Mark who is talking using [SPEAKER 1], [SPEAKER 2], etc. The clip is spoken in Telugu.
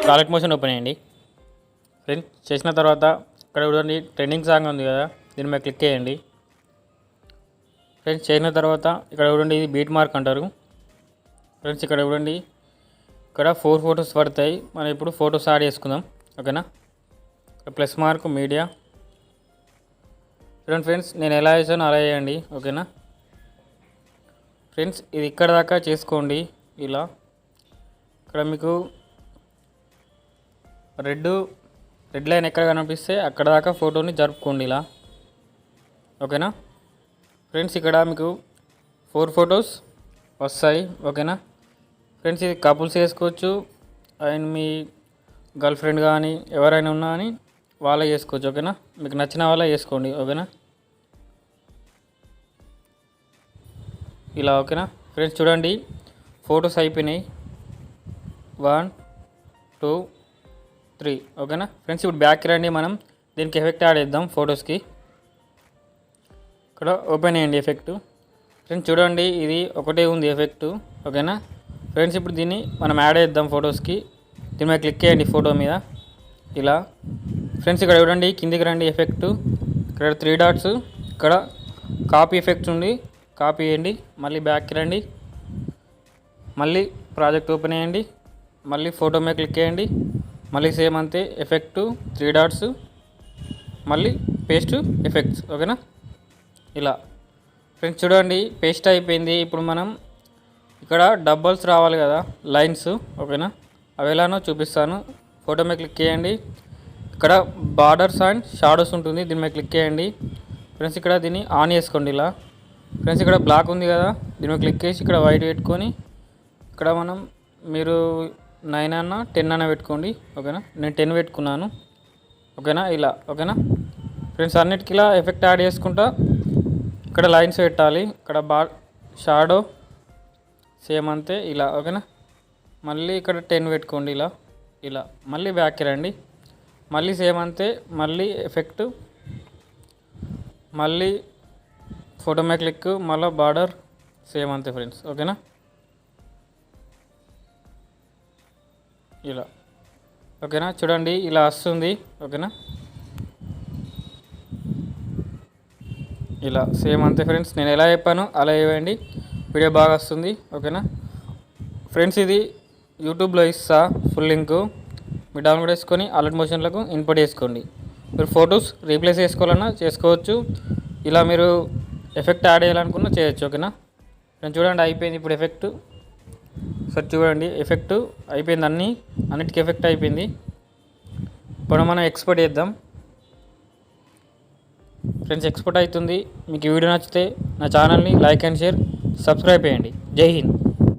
[SPEAKER 1] ప్రాజెక్ట్ మోషన్ ఓపెన్ చేయండి ఫ్రెండ్స్. చేసిన తర్వాత ఇక్కడ చూడండి ట్రెండింగ్ సాంగ్ ఉంది కదా, దీని మీద క్లిక్ చేయండి ఫ్రెండ్స్. చేసిన తర్వాత ఇక్కడ చూడండి ఇది బీట్ మార్క్ అంటారు ఫ్రెండ్స్. ఇక్కడ చూడండి ఇక్కడ 4 ఫొటోస్ పడతాయి. మనం ఇప్పుడు ఫొటోస్ యాడ్ చేసుకుందాం ఓకేనా. ప్లస్ మార్క్ మీడియా చూడండి ఫ్రెండ్స్, నేను ఎలా చేసానో అలా చేయండి ఓకేనా ఫ్రెండ్స్. ఇది ఇక్కడ దాకా చేసుకోండి ఇలా. ఇక్కడ మీకు రెడ్ లైన్ ఎక్కడ కనిపిస్తే అక్కడ దాకా ఫోటోని జరుపుకోండి ఇలా ఓకేనా ఫ్రెండ్స్. ఇక్కడ మీకు 4 ఫొటోస్ వస్తాయి ఓకేనా ఫ్రెండ్స్. ఇది కపుల్స్ చేసుకోవచ్చు అండ్ మీ గర్ల్ ఫ్రెండ్ కానీ ఎవరైనా ఉన్నా అని వాళ్ళే చేసుకోవచ్చు ఓకేనా. మీకు నచ్చిన వాళ్ళే చేసుకోండి ఓకేనా ఇలా ఓకేనా ఫ్రెండ్స్. చూడండి ఫొటోస్ అయిపోయినాయి 1 2 3 ఓకేనా ఫ్రెండ్స్. ఇప్పుడు బ్యాక్కి రండి, మనం దీనికి ఎఫెక్ట్ యాడ్ చేద్దాం ఫొటోస్కి. ఇక్కడ ఓపెన్ చేయండి ఎఫెక్ట్ ఫ్రెండ్స్. చూడండి ఇది ఒకటే ఉంది ఎఫెక్ట్ ఓకేనా ఫ్రెండ్స్. ఇప్పుడు దీన్ని మనం యాడ్ చేద్దాం ఫొటోస్కి. దీని మీద క్లిక్ చేయండి ఫోటో మీద ఇలా ఫ్రెండ్స్. ఇక్కడ చూడండి కిందికి రండి ఎఫెక్ట్, ఇక్కడ 3 డాట్స్, ఇక్కడ కాపీ ఎఫెక్ట్స్ ఉంది, కాపీ చేయండి. మళ్ళీ బ్యాక్కి రండి, మళ్ళీ ప్రాజెక్ట్ ఓపెన్ చేయండి, మళ్ళీ ఫోటో మీద క్లిక్ చేయండి, మళ్ళీ సేమ్ అంతే ఎఫెక్ట్ 3 డాట్స్, మళ్ళీ పేస్ట్ ఎఫెక్ట్స్ ఓకేనా ఇలా ఫ్రెండ్స్. చూడండి పేస్ట్ అయిపోయింది. ఇప్పుడు మనం ఇక్కడ డబల్స్ రావాలి కదా లైన్స్ ఓకేనా, అవి ఎలానో చూపిస్తాను. ఫోటో మీద క్లిక్ చేయండి, ఇక్కడ బార్డర్స్ అండ్ షాడోస్ ఉంటుంది, దీని మీద క్లిక్ చేయండి ఫ్రెండ్స్. ఇక్కడ దీన్ని ఆన్ చేసుకోండి ఇలా ఫ్రెండ్స్. ఇక్కడ బ్లాక్ ఉంది కదా, దీని మీద క్లిక్ చేసి ఇక్కడ వైట్ పెట్టుకొని ఇక్కడ మనం మీరు 9 అన్న 10 అన్న పెట్టుకోండి ఓకేనా. నేను 10 పెట్టుకున్నాను ఓకేనా ఇలా ఓకేనా ఫ్రెండ్స్. అన్నిటికీ ఇలా ఎఫెక్ట్ యాడ్ చేసుకుంటా ఇక్కడ లైన్స్ పెట్టాలి. ఇక్కడ షాడో సేమ్ అంతే ఇలా ఓకేనా. మళ్ళీ ఇక్కడ 10 పెట్టుకోండి ఇలా ఇలా. మళ్ళీ బ్యాక్కి రండి, మళ్ళీ సేమ్ అంతే, మళ్ళీ ఎఫెక్ట్, మళ్ళీ ఫోటో మీద క్లిక్, మళ్ళీ బార్డర్ సేమ్ అంతే ఫ్రెండ్స్ ఓకేనా ఇలా ఓకేనా. చూడండి ఇలా వస్తుంది ఓకేనా ఇలా సేమ్ అంతే ఫ్రెండ్స్. నేను ఎలా చెప్పాను అలా ఇవ్వండి, వీడియో బాగా వస్తుంది ఓకేనా ఫ్రెండ్స్. ఇది యూట్యూబ్లో ఇస్తా ఫుల్ లింకు, మీరు డౌన్లోడ్ చేసుకొని అలర్ట్ మోషన్లకు ఇన్పుట్ చేసుకోండి. మీరు ఫొటోస్ రీప్లేస్ చేసుకోవాలన్నా చేసుకోవచ్చు, ఇలా మీరు ఎఫెక్ట్ యాడ్ చేయాలనుకున్నా చేయొచ్చు ఓకేనా. నేను చూడండి అయిపోయింది ఇప్పుడు ఎఫెక్ట్. సరే చూడండి ఎఫెక్ట్ అయిపోయింది, అన్నిటికీ ఎఫెక్ట్ అయిపోయింది. ఇప్పుడు మనం ఎక్స్పోర్ట్ చేద్దాం ఫ్రెండ్స్. ఎక్స్పోర్ట్ అవుతుంది. మీకు ఈ వీడియో నచ్చితే నా ఛానల్ని లైక్ అండ్ షేర్ సబ్స్క్రైబ్ చేయండి. జై హింద్.